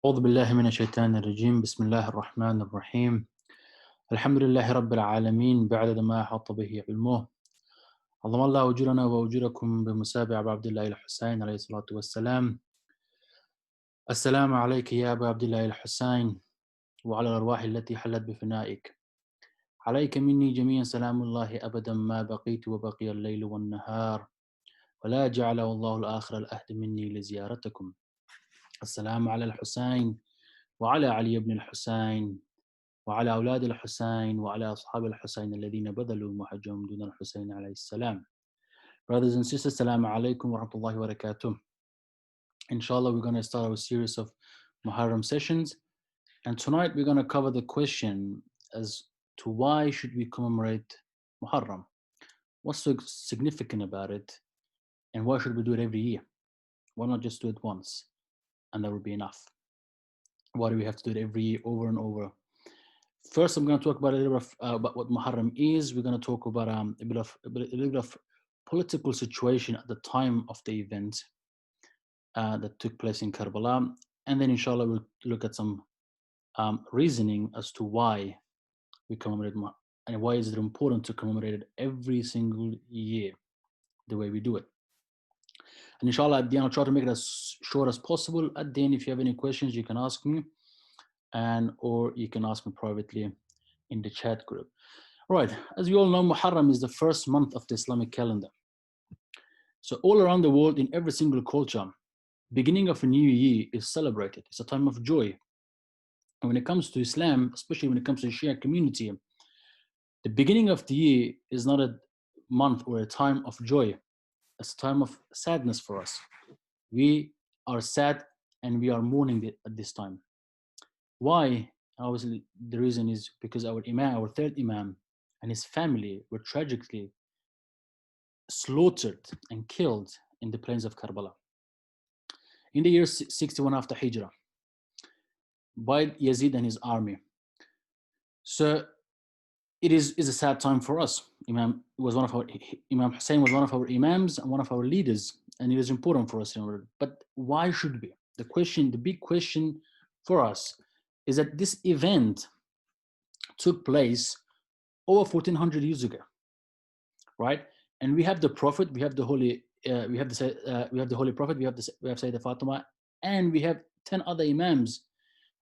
أعوذ بالله من الشيطان الرجيم بسم الله الرحمن الرحيم الحمد لله رب العالمين بعدد ما أحاط به علمه عظم الله أجورنا وأجوركم بمسابع أبا عبد الله الحسين عليه الصلاة والسلام. السلام عليك يا أبا عبد الله الحسين وعلى الأرواح التي حلت بفنائك. عليك مني جميعا سلام الله أبدا ما بقيت وبقي الليل والنهار ولا جعله الله الآخر الأهد مني لزيارتكم. السلام على الحسين وعلى علي بن الحسين وعلى أولاد الحسين وعلى أصحاب الحسين الذين بذلوا محجهم دون الحسين عليه السلام. Brothers and sisters, Assalamu alaikum wa rahmatullahi wa barakatuh. Inshallah, we're going to start our series of Muharram sessions. And tonight we're going to cover the question as to why should we commemorate Muharram? What's so significant about it? And why should we do it every year? Why not just do it once? And that would be enough. Why do we have to do it every year over and over? First, I'm going to talk about a little bit about what Muharram is. We're going to talk about a little bit of political situation at the time of the event that took place in Karbala, and then inshallah we'll look at some reasoning as to why we commemorate and why is it important to commemorate it every single year the way we do it. And inshallah at the end I'll try to make it as short as possible. At the end, if you have any questions, you can ask me, or you can ask me privately in the chat group. All right, as you all know, Muharram is the first month of the Islamic calendar. So all around the world, in every single culture, beginning of a new year is celebrated. It's a time of joy. And when it comes to Islam, especially when it comes to the Shia community, the beginning of the year is not a month or a time of joy. It's a time of sadness for us. We are sad and we are mourning at this time. Why? Obviously, the reason is because our Imam, our third Imam, and his family were tragically slaughtered and killed in the plains of Karbala in the year 61 after Hijrah by Yazid and his army. So it is a sad time for us. Imam Hussein was one of our Imams and one of our leaders, and it is important for us to remember. But why should we? The big question for us is that this event took place over 1400 years ago, right? And we have the Prophet, we have the Holy, we have the Holy Prophet, we have Sayyidah Fatima, and we have 10 other Imams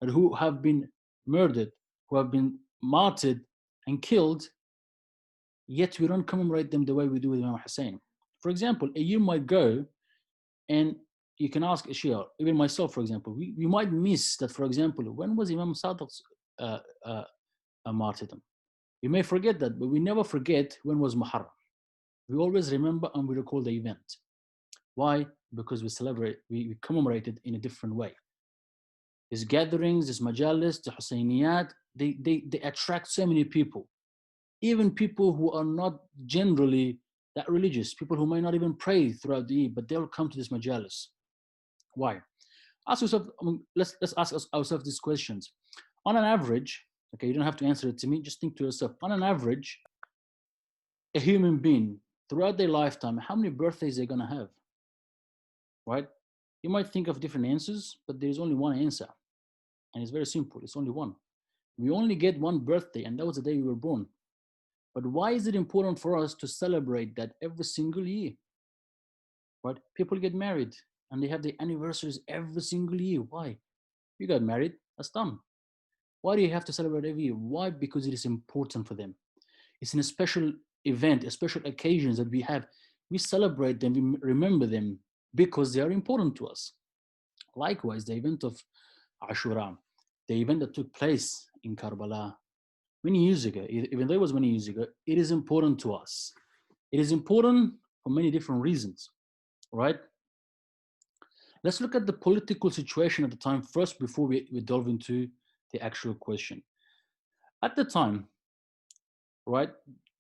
who have been murdered, who have been martyred and killed, yet we don't commemorate them the way we do with Imam Hussein. For example, a year might go, and you can ask a Shia, even myself, for example, we might miss that, for example, when was Imam Sadiq's martyrdom? We may forget that, but we never forget when was Muharram. We always remember and we recall the event. Why? Because we commemorate it in a different way. These gatherings, these majalis, the Husseyniyat, they attract so many people. Even people who are not generally that religious, people who might not even pray throughout the year, but they'll come to this majalis. Why? Ask yourself, let's ask ourselves these questions. On an average, okay, you don't have to answer it to me, just think to yourself. On an average, a human being throughout their lifetime, how many birthdays they're gonna have? Right? You might think of different answers, but there's only one answer. And it's very simple. It's only one. We only get one birthday, and that was the day we were born. But why is it important for us to celebrate that every single year? Right? People get married and they have their anniversaries every single year. Why? You got married, that's done. Why do you have to celebrate every year? Why? Because it is important for them. It's in a special event, a special occasions that we have. We celebrate them, we remember them because they are important to us. Likewise, the event of Ashura, the event that took place in Karbala many years ago, even though it was many years ago, it is important to us. It is important for many different reasons, right? Let's look at the political situation at the time first before we delve into the actual question. At the time, right,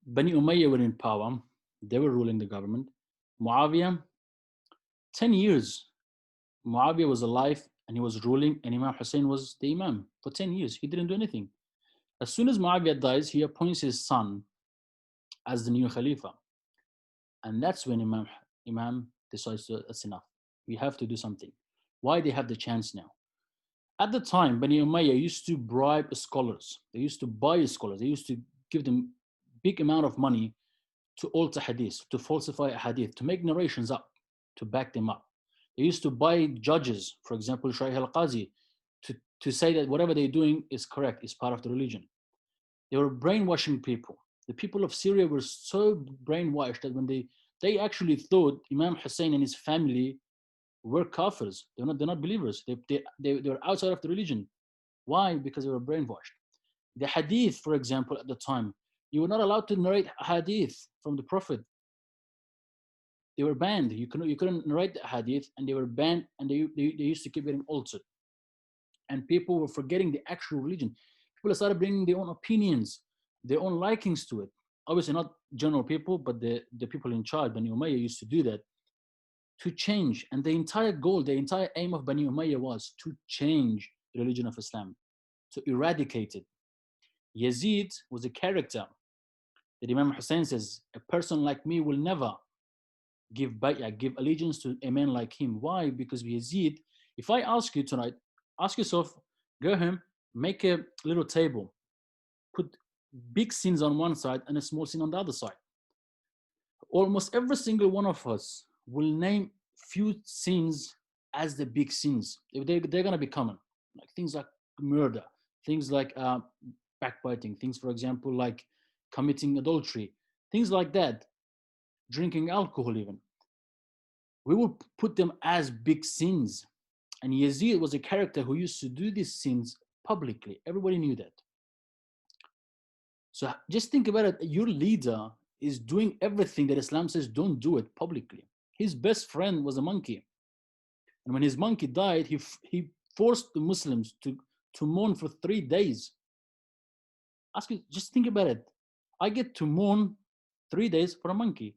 Bani Umayyah were in power, they were ruling the government. Muawiyah, 10 years, Muawiyah was alive and he was ruling, and Imam Hussein was the Imam for 10 years. He didn't do anything. As soon as Muawiyah dies, he appoints his son as the new Khalifa. And that's when Imam decides that's enough. We have to do something. Why they have the chance now? At the time, Bani Umayyah used to bribe scholars. They used to buy scholars. They used to give them big amount of money to alter hadith, to falsify a hadith, to make narrations up, to back them up. They used to buy judges, for example, Shaykh al-Qazi, to say that whatever they're doing is correct, is part of the religion. They were brainwashing people. The people of Syria were so brainwashed that when they actually thought Imam Hussein and his family were kafirs. They're not believers. They were outside of the religion. Why? Because they were brainwashed. The hadith, for example, at the time, you were not allowed to narrate hadith from the Prophet. They were banned. You couldn't narrate the hadith, and they were banned, and they used to keep getting altered. And people were forgetting the actual religion. People started bringing their own opinions, their own likings to it. Obviously, not general people, but the people in charge. Bani Umayyah used to do that to change. And the entire goal, the entire aim of Bani Umayyah was to change the religion of Islam, to eradicate it. Yazid was a character that Imam Hussein says, a person like me will never give bay'ah, give allegiance to a man like him. Why? Because Yazid, if I ask you tonight, ask yourself, go home, make a little table, put big sins on one side and a small sin on the other side. Almost every single one of us will name few sins as the big sins. They're going to be common, like things like murder, things like backbiting, things, for example, like committing adultery, things like that, drinking alcohol even. We will put them as big sins. And Yazid was a character who used to do these sins publicly. Everybody knew that. So just think about it. Your leader is doing everything that Islam says don't do it publicly. His best friend was a monkey. And when his monkey died, he forced the Muslims to mourn for 3 days. Ask you, just think about it. I get to mourn 3 days for a monkey,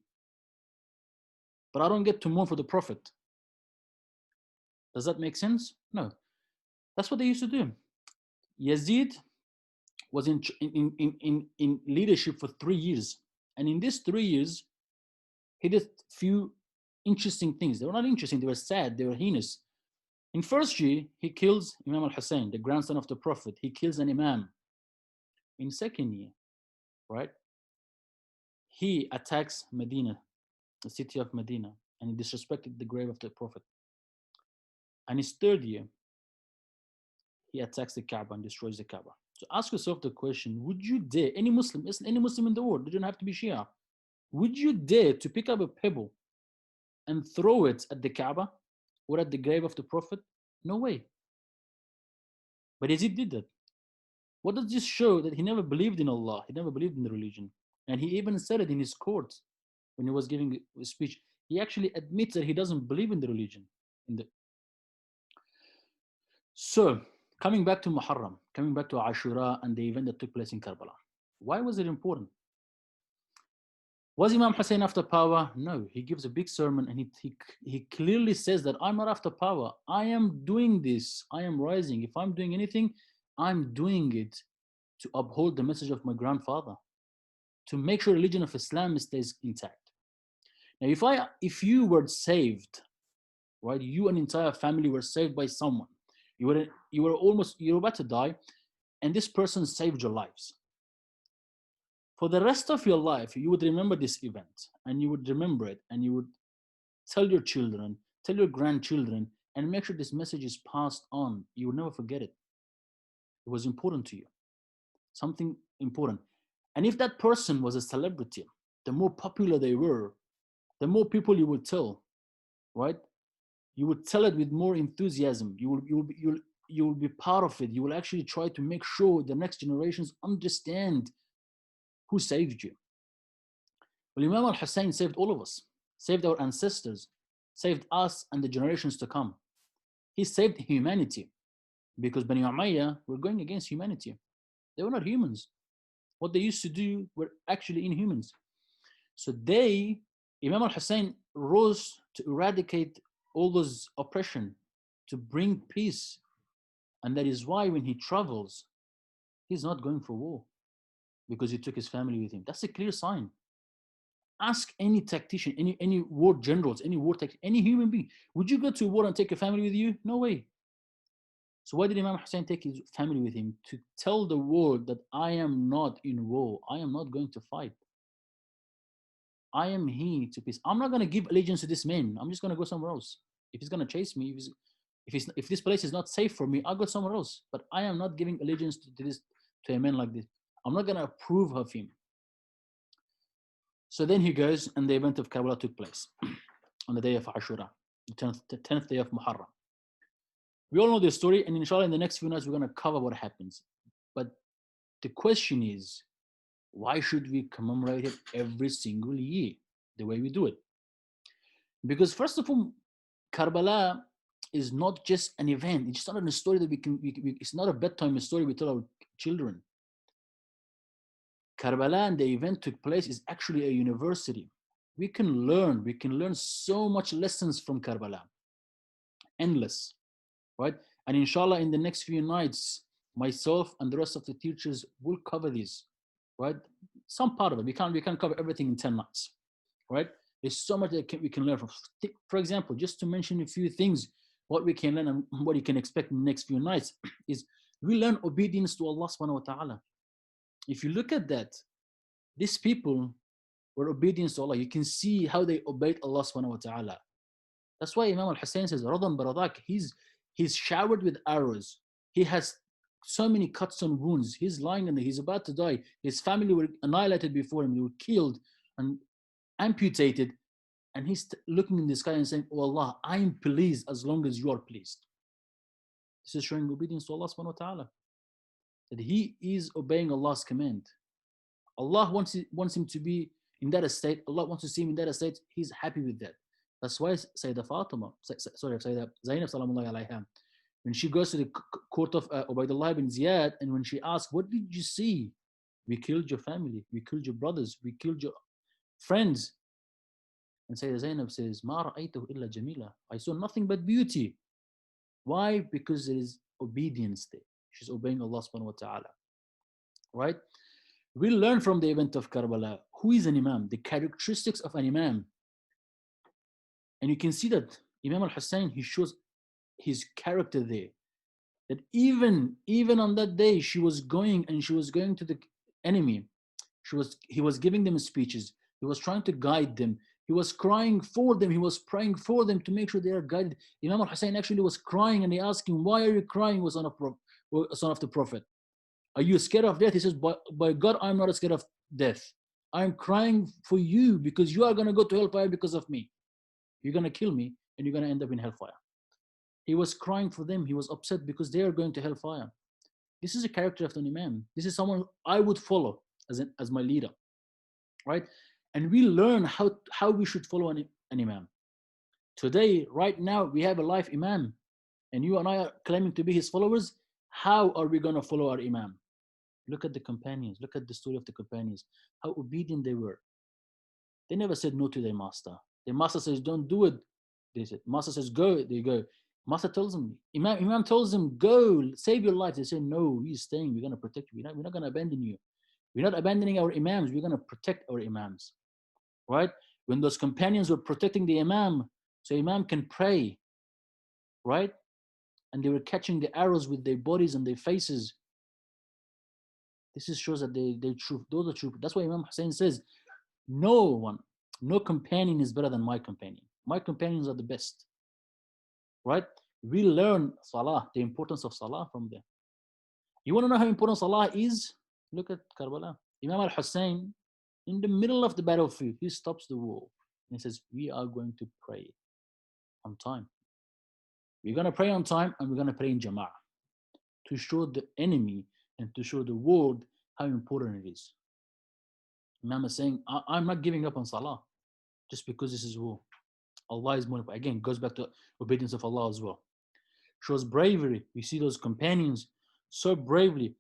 but I don't get to mourn for the Prophet. Does that make sense? No. That's what they used to do. Yazid was in leadership for 3 years. And in these 3 years, he did few interesting things. They were not interesting, they were sad, they were heinous. In first year, he kills Imam al-Hussein, the grandson of the Prophet. He kills an imam. In second year, right, he attacks Medina, the city of Medina, and he disrespected the grave of the Prophet. And his third year, he attacks the Kaaba and destroys the Kaaba. So ask yourself the question, would you dare, any Muslim in the world, they don't have to be Shia, would you dare to pick up a pebble and throw it at the Kaaba or at the grave of the Prophet? No way. But Yazid did that. What does this show? That he never believed in Allah, he never believed in the religion. And he even said it in his court when he was giving a speech. He actually admits that he doesn't believe in the religion. So, coming back to Muharram, coming back to Ashura and the event that took place in Karbala. Why was it important? Was Imam Hussein after power? No, he gives a big sermon and he clearly says that I'm not after power. I am doing this. I am rising. If I'm doing anything, I'm doing it to uphold the message of my grandfather, to make sure the religion of Islam stays intact. Now, if you were saved, right, you and entire family were saved by someone, you were about to die, and this person saved your lives. For the rest of your life, you would remember this event, and you would remember it, and you would tell your children, tell your grandchildren, and make sure this message is passed on. You will never forget it. It was important to you, something important. And if that person was a celebrity, the more popular they were, the more people you would tell, right? You would tell it with more enthusiasm. You will be part of it. You will actually try to make sure the next generations understand who saved you. Well, Imam al-Hussein saved all of us, saved our ancestors, saved us and the generations to come. He saved humanity, because Bani Umayyah were going against humanity. They were not humans. What they used to do were actually inhumans. So Imam al-Hussein rose to eradicate all those oppression, to bring peace. And that is why when he travels, he's not going for war, because he took his family with him. That's a clear sign. Ask any tactician, any war generals, any human being, would you go to war and take a family with you? No way. So why did Imam Hussein take his family with him? To tell the world that I am not in war. I am not going to fight. I am here to peace. I'm not going to give allegiance to this man. I'm just going to go somewhere else. If he's going to chase me, if this place is not safe for me, I'll go somewhere else. But I am not giving allegiance to a man like this. I'm not going to approve of him. So then he goes, and the event of Karbala took place on the day of Ashura, the 10th day of Muharram. We all know the story, and inshallah, in the next few nights, we're going to cover what happens. But the question is, why should we commemorate it every single year the way we do it? Because first of all, Karbala is not just an event. It's not a story that it's not a bedtime story we tell our children. Karbala and the event took place is actually a university. We can learn so much lessons from Karbala. Endless, right? And inshallah, in the next few nights, myself and the rest of the teachers will cover these, right? Some part of it. We can't cover everything in 10 nights, right? There's so much that we can learn from. For example, just to mention a few things, what we can learn and what you can expect in the next few nights is we learn obedience to Allah subhanahu wa ta'ala. If you look at that, these people were obedience to Allah. You can see how they obeyed Allah subhanahu wa ta'ala. That's why Imam al-Hussein says, Radan baradak, he's showered with arrows. He has so many cuts and wounds. He's lying and he's about to die. His family were annihilated before him. They were killed and amputated. And he's looking in the sky and saying, oh Allah, I'm pleased as long as you are pleased. This is showing obedience to Allah subhanahu wa ta'ala. That he is obeying Allah's command. Allah wants him to be in that state. Allah wants to see him in that state. He's happy with that. That's why Sayyidah Fatima, Sayyidah Zainab salamullahi alayha, when she goes to the court of Ubaidullah ibn Ziyad, and when she asks, what did you see? We killed your family. We killed your brothers. We killed your friends. And Sayyidah Zainab says, Ma ra'aytuhu illa jamila. I saw nothing but beauty. Why? Because there is obedience there. She's obeying Allah subhanahu wa ta'ala. Right? We learn from the event of Karbala who is an Imam, the characteristics of an Imam. And you can see that Imam al-Hussein, he shows his character there. That even on that day, she was going to the enemy. He was giving them speeches. He was trying to guide them. He was crying for them. He was praying for them to make sure they are guided. Imam al-Hussein actually was crying, and they asked him, why are you crying, son of the Prophet? Are you scared of death? He says, by God, I'm not scared of death. I'm crying for you because you are going to go to hellfire because of me. You're going to kill me and you're going to end up in hellfire. He was crying for them. He was upset because they are going to hellfire. This is a character of an Imam. This is someone I would follow as my leader, right? And we learn how we should follow an Imam. Today, right now, we have a live Imam, and you and I are claiming to be his followers. How are we going to follow our Imam? Look at the companions. Look at the story of the companions. How obedient they were. They never said no to their master. Their master says, don't do it. They said, master says, go. They go. Master tells them, Imam tells them, go, save your life. They say, no, he's staying. We're going to protect you. We're not going to abandon you. We're not abandoning our Imams. We're going to protect our Imams. Right? When those companions were protecting the Imam, so Imam can pray. Right? And they were catching the arrows with their bodies and their faces. This shows that they true. Those are true. That's why Imam Hussein says, no companion is better than my companion. My companions are the best. Right? We learn Salah, the importance of Salah from them. You want to know how important Salah is? Look at Karbala. Imam al-Hussein, in the middle of the battlefield, he stops the war and he says, we are going to pray on time. We're going to pray on time, and we're going to pray in Jama'ah to show the enemy and to show the world how important it is. Imam is saying, I'm not giving up on Salah just because this is war. Allah is more important. Again, goes back to obedience of Allah as well. Shows bravery. We see those companions so bravely.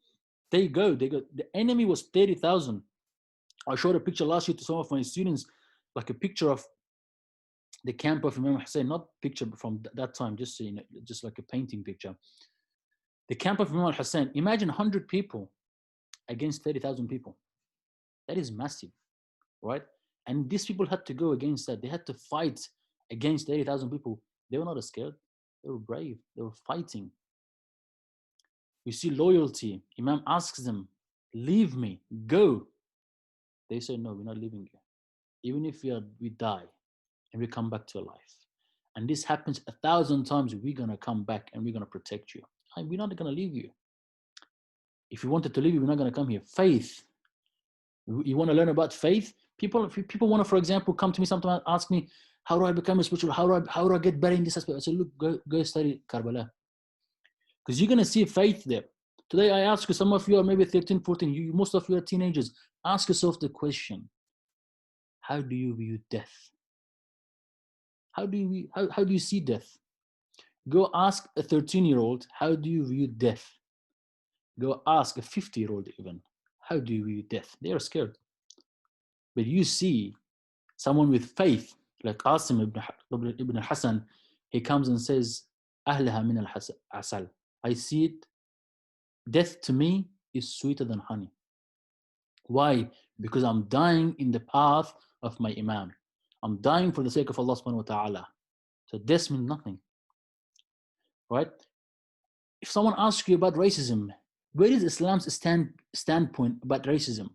They go. The enemy was 30,000. I showed a picture last year to some of my students, like a picture of the camp of Imam Hussein, not picture from that time, just seeing it, just like a painting picture. The camp of Imam Hussein, imagine 100 people against 30,000 people. That is massive, right? And these people had to go against that. They had to fight against 30,000 people. They were not scared. They were brave. They were fighting. We see loyalty. Imam asks them, leave me, go. They say, no, we're not leaving you. Even if we die and we come back to life. And this happens 1,000 times, we're going to come back and we're going to protect you. We're not going to leave you. If you wanted to leave you, we're not going to come here. Faith. You want to learn about faith? People want to, for example, come to me sometimes, ask me, how do I become a spiritual? How do I get better in this aspect? I say, look, go study Karbala. Because you're going to see faith there. Today, I ask you, some of you are maybe 13, 14, most of you are teenagers. Ask yourself the question, how do you view death? How do you see death? Go ask a 13-year-old, how do you view death? Go ask a 50-year-old even, how do you view death? They are scared. But you see someone with faith, like Qasim ibn Hassan, he comes and says, Ahlaha min al-asal. I see it, death to me is sweeter than honey. Why? Because I'm dying in the path of my Imam. I'm dying for the sake of Allah subhanahu wa ta'ala. So death means nothing. Right? If someone asks you about racism, where is Islam's standpoint about racism?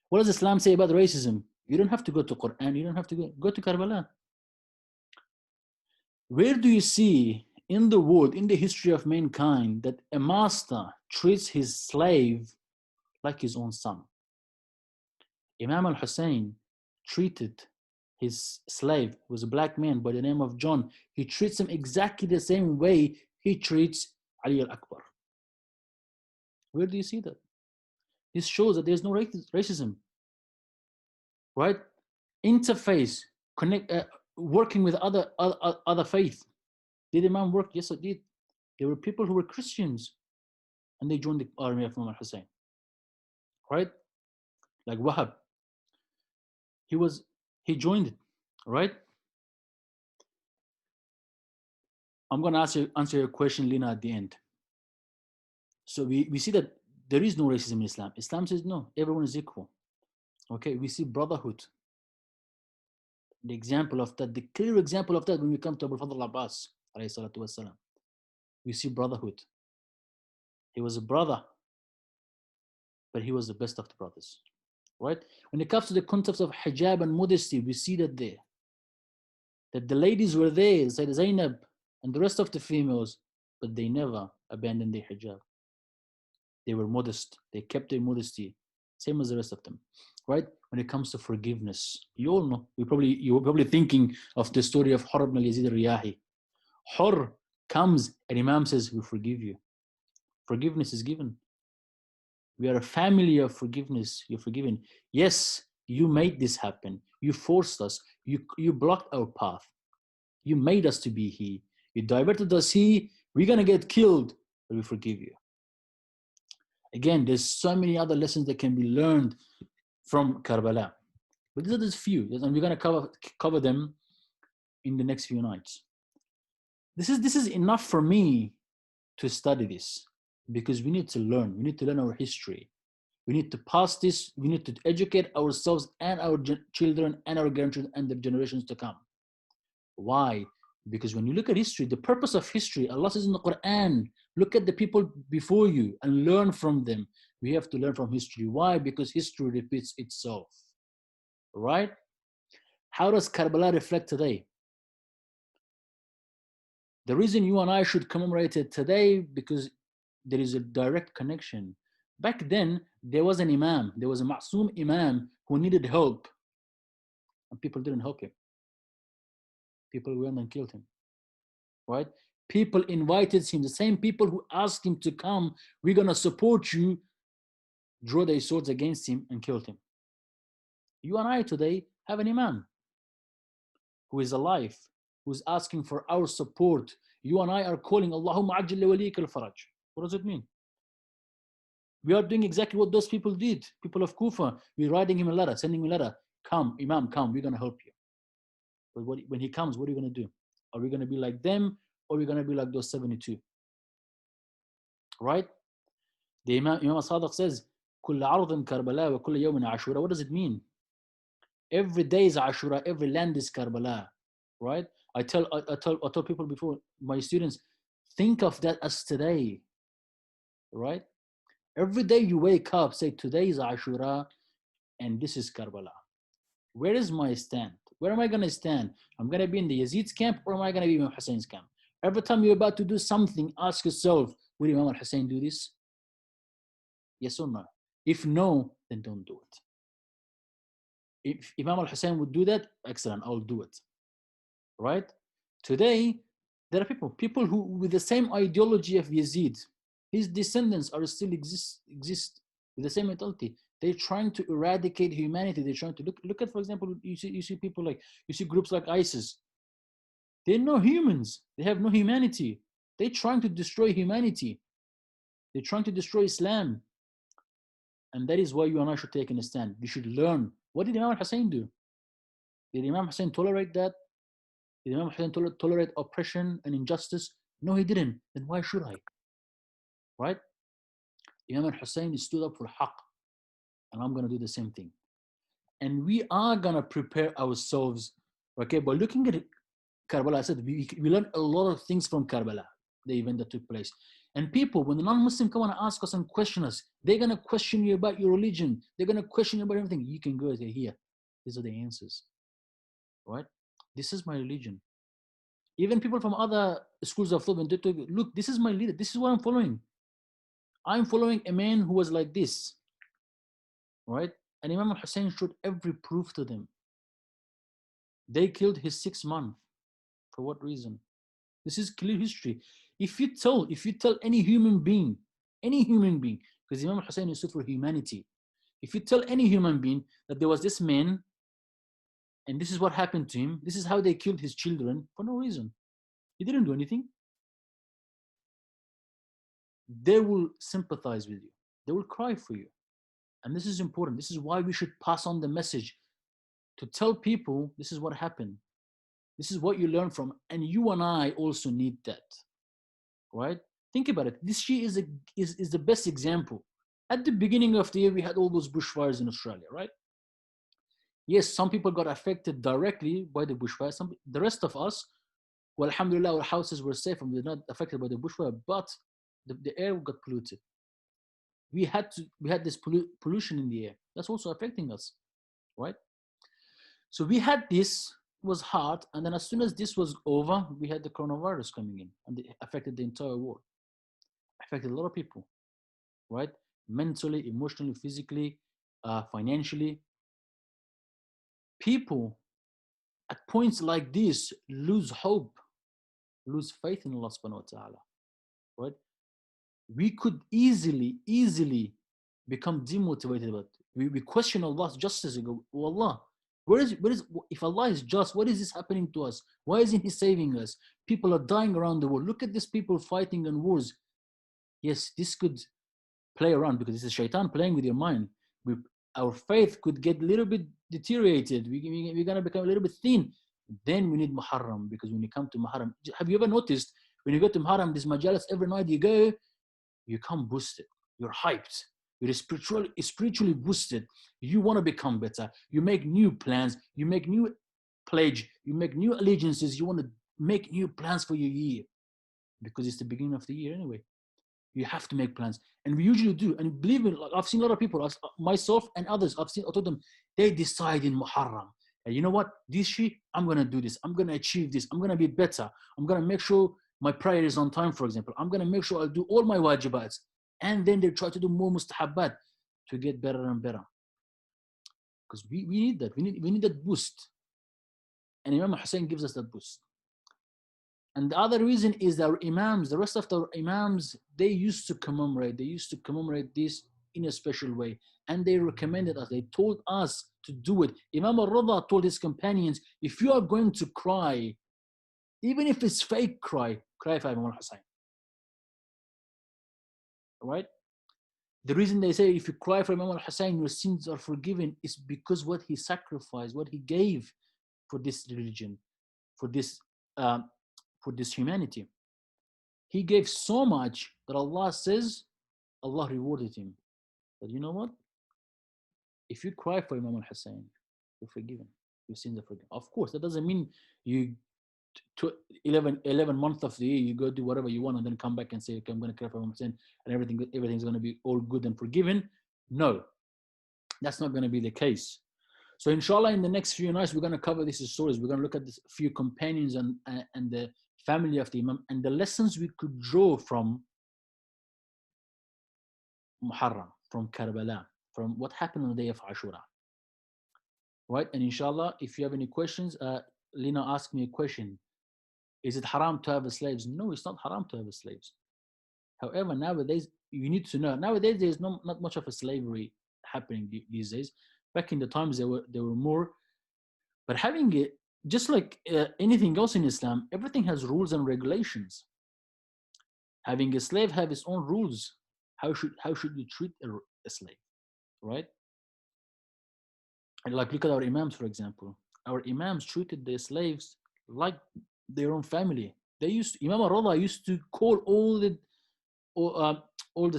What does Islam say about racism? You don't have to go to Quran, you don't have to go to Karbala. Where do you see in the world, in the history of mankind, that a master treats his slave like his own son? Imam al-Hussein treated his slave, who was a black man by the name of John. He treats him exactly the same way he treats Ali al-Akbar. Where do you see that? This shows that there's no racism, right? Interface, working with other faith. Did Imam work? Yes, it did. There were people who were Christians, and they joined the army of Imam al-Hussein, right? Like Wahab, he joined it, right? I'm going to answer your question, Lina, at the end. So we see that there is no racism in Islam. Islam says no, everyone is equal. Okay, we see brotherhood. The example of that, the clear example of that, when we come to Abu Fadl Abbas, we see brotherhood. He was a brother, but he was the best of the brothers, right? When it comes to the concepts of hijab and modesty, we see that there, that the ladies were there, Sayyida Zainab and the rest of the females, but they never abandoned their hijab. They were modest. They kept their modesty, same as the rest of them, right? When it comes to forgiveness, you all know, you were probably thinking of the story of Hur ibn al-Yazid al-Riyahi. Hur comes and Imam says, we forgive you. Forgiveness is given. We are a family of forgiveness. You're forgiven. Yes, you made this happen. You forced us. You blocked our path. You made us to be here. You diverted us here. We're going to get killed, but we forgive you. Again, there's so many other lessons that can be learned from Karbala. But these are just few, and we're going to cover them in the next few nights. This is enough for me to study this, because we need to learn. We need to learn our history. We need to pass this. We need to educate ourselves and our children and our grandchildren and the generations to come. Why? Because when you look at history, the purpose of history, Allah says in the Quran, look at the people before you and learn from them. We have to learn from history. Why? Because history repeats itself. Right? How does Karbala reflect today? The reason you and I should commemorate it today, because there is a direct connection. Back then, there was an imam, there was a ma'soom imam who needed help, and people didn't help him. People went and killed him, right? People invited him, the same people who asked him to come, we're going to support you, draw their swords against him and killed him. You and I today have an imam who is alive, who's asking for our support. You and I are calling, Allahumma ajil li waliyika al-faraj. What does it mean? We are doing exactly what those people did. People of Kufa, we're writing him a letter, sending him a letter. Come, Imam, come, we're going to help you. But when he comes, what are you going to do? Are we going to be like them, or are we going to be like those 72? Right? The Imam Sadiq says, كل عرض كربلاء وكل يوم عاشوراء. What does it mean? Every day is Ashura, every land is Karbala. Right? I tell people before, my students, think of that as today. right? Every day you wake up, say, today is Ashura and this is Karbala. Where is my stand? Where am I going to stand? I'm going to be in the Yazid's camp or am I going to be in Imam Hussein's camp? Every time you're about to do something, ask yourself, will Imam al-Hussein do this? Yes or no? If no, then don't do it. If Imam al-Hussein would do that, excellent, I'll do it. Right? Today, there are people who, with the same ideology of Yazid, his descendants are still exist with the same mentality. They're trying to eradicate humanity. They're trying to look at, for example, you see people like, you see groups like ISIS. They're no humans. They have no humanity. They're trying to destroy humanity. They're trying to destroy Islam. And that is why you and I should take a stand. We should learn. What did Imam Hussein do? Did Imam Hussein tolerate that? Did Imam Hussein tolerate oppression and injustice? No, he didn't. Then why should I? Right? Imam Hussein stood up for haqq. And I'm going to do the same thing. And we are going to prepare ourselves, okay, by looking at Karbala. I said we learned a lot of things from Karbala, the event that took place. And people, when the non-Muslim come and ask us and question us, they're going to question you about your religion. They're going to question you about everything. You can go and say, here, these are the answers, right? This is my religion. Even people from other schools of thought, when they talk, look, this is my leader. This is what I'm following. I'm following a man who was like this, right? And Imam Hussein showed every proof to them. They killed his 6 month. For what reason? This is clear history. If you tell any human being, because Imam Hussein stood for humanity. If you tell any human being that there was this man and this is what happened to him, this is how they killed his children for no reason. He didn't do anything. They will sympathize with you. They will cry for you. And this is important. This is why we should pass on the message to tell people this is what happened. This is what you learn from. And you and I also need that. Right? Think about it. This year is the best example. At the beginning of the year, we had all those bushfires in Australia, right? Yes, some people got affected directly by the bushfire. The rest of us, well, alhamdulillah, our houses were safe and we were not affected by the bushfire, but the air got polluted. We had this pollution in the air. That's also affecting us, right? So we had this, it was hard, and then as soon as this was over, we had the coronavirus coming in, and it affected the entire world. Affected a lot of people, right? Mentally, emotionally, physically, financially. People at points like this lose hope, lose faith in Allah subhanahu wa ta'ala, right? We could easily become demotivated about it. We question Allah's justice and go, oh Allah, if Allah is just, what is this happening to us? Why isn't He saving us? People are dying around the world. Look at these people fighting in wars. Yes, this could play around because this is shaitan playing with your mind. Our faith could get a little bit deteriorated. We're going to become a little bit thin. Then we need Muharram, because when you come to Muharram, have you ever noticed when you go to Muharram, this majalis, every night you go, you come boosted. You're hyped. You're spiritually boosted. You want to become better. You make new plans. You make new pledge. You make new allegiances. You want to make new plans for your year because it's the beginning of the year anyway. You have to make plans, and we usually do. And believe me, like I've seen a lot of people, myself and others. I told them they decide in Muharram. And you know what? This year I'm gonna do this. I'm gonna achieve this. I'm gonna be better. I'm gonna make sure my prayer is on time. For example, I'm gonna make sure I'll do all my wajibats, and then they try to do more mustahabbat to get better and better. Because we need that. We need that boost, and Imam Hussein gives us that boost. And the other reason is that our imams, the rest of the imams, they used to commemorate this in a special way. And they recommended us, they told us to do it. Imam al-Rida told his companions, if you are going to cry, even if it's fake cry for Imam al-Hussein. Right? The reason they say if you cry for Imam al-Hussein, your sins are forgiven is because what he sacrificed, what he gave for this religion, for this humanity. He gave so much that Allah says, Allah rewarded him. But you know what? If you cry for Imam al-Hussein, you're forgiven. Your sins are forgiven. Of course, that doesn't mean you 11 months of the year, you go do whatever you want and then come back and say, okay, I'm going to care for my sin and everything's going to be all good and forgiven. No, that's not going to be the case. So inshallah, in the next few nights, we're going to cover these stories. We're going to look at this few companions and the family of the Imam and the lessons we could draw from Muharram, from Karbala, from what happened on the day of Ashura. Right? And inshallah, if you have any questions, Lina asked me a question. Is it haram to have slaves? No, it's not haram to have slaves. However, nowadays, you need to know, nowadays there's not much of a slavery happening these days. Back in the times, there were more. But having it, just like anything else in Islam, everything has rules and regulations. Having a slave have its own rules. How should you treat a slave, right? And like look at our imams, for example. Our imams treated their slaves like their own family. They Imam al-Rada used to call all the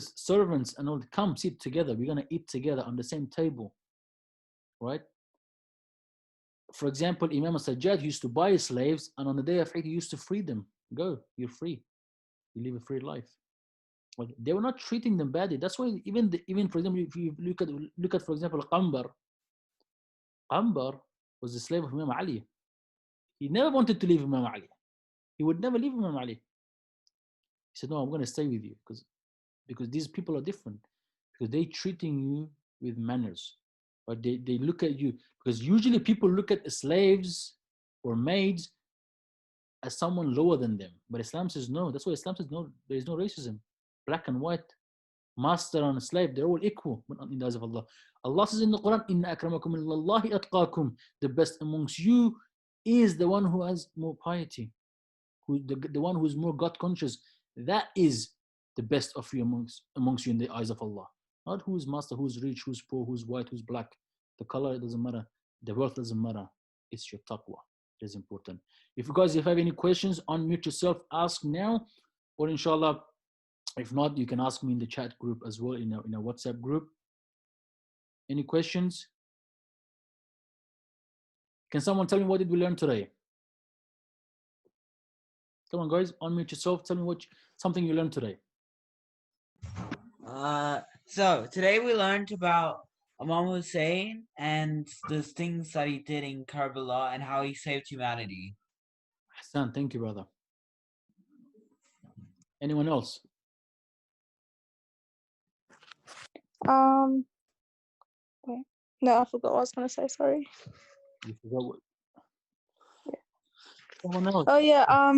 servants and all to come sit together. We're gonna eat together on the same table, right? For example, Imam al-Sajjad used to buy slaves, and on the day of Eid, he used to free them. Go, you're free. You live a free life. Like, they were not treating them badly. That's why even for example, if you look at for example, Qambar was the slave of Imam Ali. He never wanted to leave Imam Ali. He would never leave Imam Ali. He said, no, I'm going to stay with you because these people are different. Because they're treating you with manners. But they look at you. Because usually people look at slaves or maids as someone lower than them. But Islam says no. That's why Islam says no, there is no racism. Black and white, master and slave, they're all equal in the eyes of Allah. Allah says in the Quran, Inna akramakum illallahi atqakum. The best amongst you is the one who has more piety, the one who is more God conscious. That is the best of you amongst you in the eyes of Allah. Not who's master, who's rich, who's poor, who's white, who's black. The color, it doesn't matter. The wealth doesn't matter. It's your taqwa. It is important. If you guys have any questions, unmute yourself, ask now, or inshallah, if not, you can ask me in the chat group as well, in a WhatsApp group. Any questions? Can someone tell me what did we learn today? Come on, guys, unmute yourself. Tell me something you learned today. So today we learned about Imam Hussein and the things that he did in Karbala and how he saved humanity. Hassan, thank you, brother. Anyone else? Wait. No, I forgot what I was gonna say. Sorry. You forgot what? Yeah. Someone else. Oh yeah.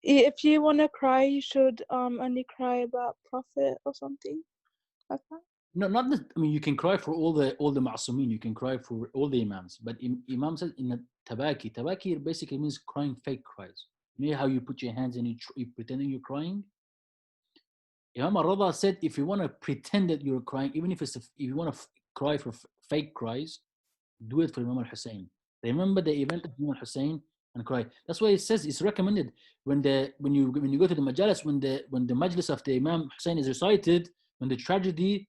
If you want to cry, you should only cry about Prophet or something like that. No, not that. I mean, you can cry for all the ma'asumin. You can cry for all the imams. But Imam says in the tabaki. Tabaki basically means crying fake cries. You know how you put your hands and you pretending you're crying. Imam al-Rada said, if you want to pretend that you're crying, even if you want to cry for fake cries, do it for Imam al-Hussein. Remember the event of Imam al-Hussein and cry. That's why it says it's recommended when you go to the majalis, when the majlis of the Imam Hussein is recited, when the tragedy,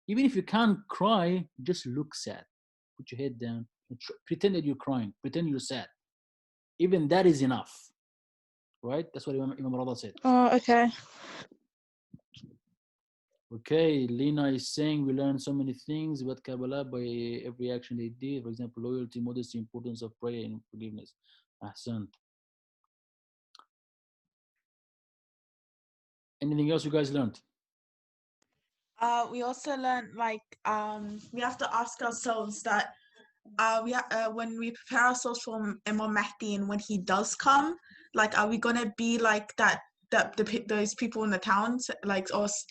even if you can't cry, just look sad. Put your head down. Pretend that you're crying. Pretend you're sad. Even that is enough. Right? That's what Imam al-Rada said. Oh, okay. Okay, Lena is saying we learned so many things about Kabbalah by every action they did. For example, loyalty, modesty, importance of prayer, and forgiveness. Ahsan. Anything else you guys learned? We also learned we have to ask ourselves that when we prepare ourselves for Imam Mahdi and when he does come, like, are we gonna be like those people in the towns, like us?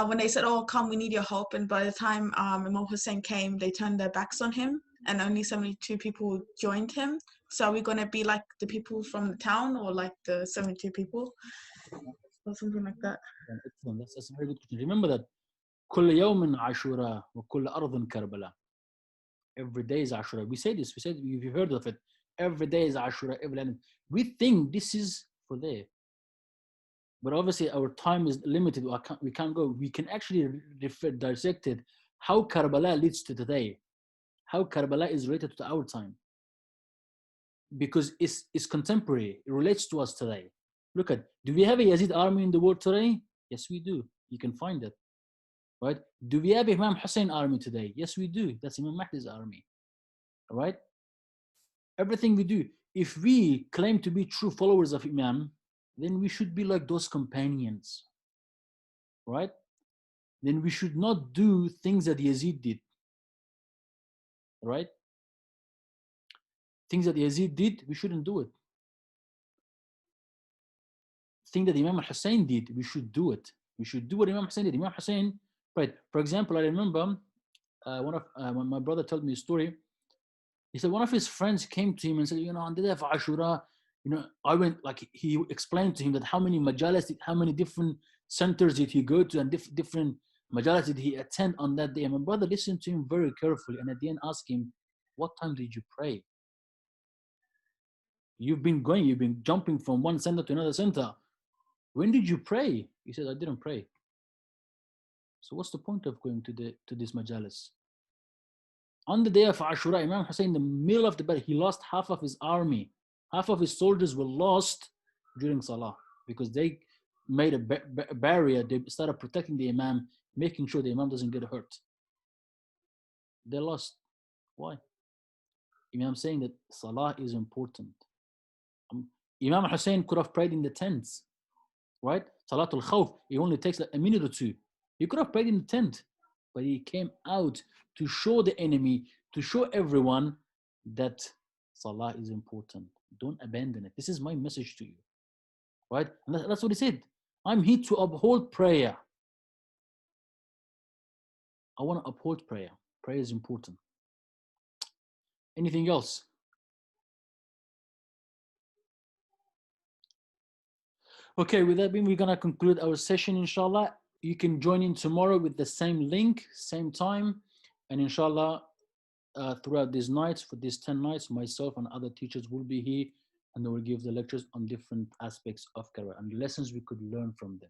When they said, "Oh, come, we need your help," and by the time Imam Hussein came, they turned their backs on him, and only 72 people joined him. So are we gonna be like the people from the town, or like the 72 people, or something like that? Excellent. That's a very good question. Remember that كل يوم عاشوراء وكل أرض كربلاء. Every day is Ashura. We say this. We said you've heard of it. Every day is Ashura. Every land. We think this is for there. But obviously our time is limited. We can't go. We can actually dissect it. How Karbala leads to today. How Karbala is related to our time. because it's contemporary. It relates to us today. Look at, do we have a Yazid army in the world today? Yes, we do. You can find it, right? Do we have Imam Hussein army today? Yes, we do. That's Imam Mahdi's army, right? Everything we do, if we claim to be true followers of Imam, then we should be like those companions, right? Then we should not do things that Yazid did, right? Things that Yazid did, we shouldn't do it. Thing that Imam Hussein did, we should do it. We should do what Imam Hussein did. Imam Hussein, right? For example, I remember when my brother told me a story. He said one of his friends came to him and said, on the day of Ashura, I went, like, he explained to him that how many majalis, how many different centers did he go to, and different majalis did he attend on that day. And my brother listened to him very carefully, and at the end asked him, what time did you pray? You've been jumping from one center to another center. When did you pray? He said, I didn't pray. So what's the point of going to this majalis? On the day of Ashura, Imam Hussein, in the middle of the battle, he lost half of his army. Half of his soldiers were lost during Salah because they made a barrier. They started protecting the Imam, making sure the Imam doesn't get hurt. They lost. Why? Imam saying that Salah is important. Imam Hussein could have prayed in the tents, right? Salatul Khawf, it only takes like a minute or two. He could have prayed in the tent, but he came out to show the enemy, to show everyone that Salah is important. Don't abandon it. This is my message to you, right? And that's what he said. I'm here to uphold prayer. I want to uphold prayer. Prayer is important. Anything else? Okay, with that being, we're going to conclude our session, inshallah. You can join in tomorrow with the same link, same time. And inshallah, throughout these nights, for these 10 nights, myself and other teachers will be here, and they will give the lectures on different aspects of Quran and lessons we could learn from them.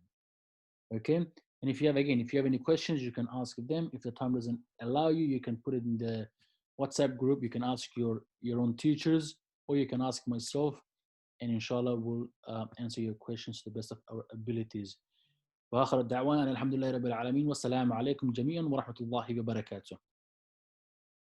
Okay? And if you have any questions, you can ask them. If the time doesn't allow you, you can put it in the WhatsApp group. You can ask your own teachers, or you can ask myself. And inshallah, we'll answer your questions to the best of our abilities. وآخر الدعوانا الحمد لله رب العالمين والسلام عليكم جميعا ورحمة الله وبركاته.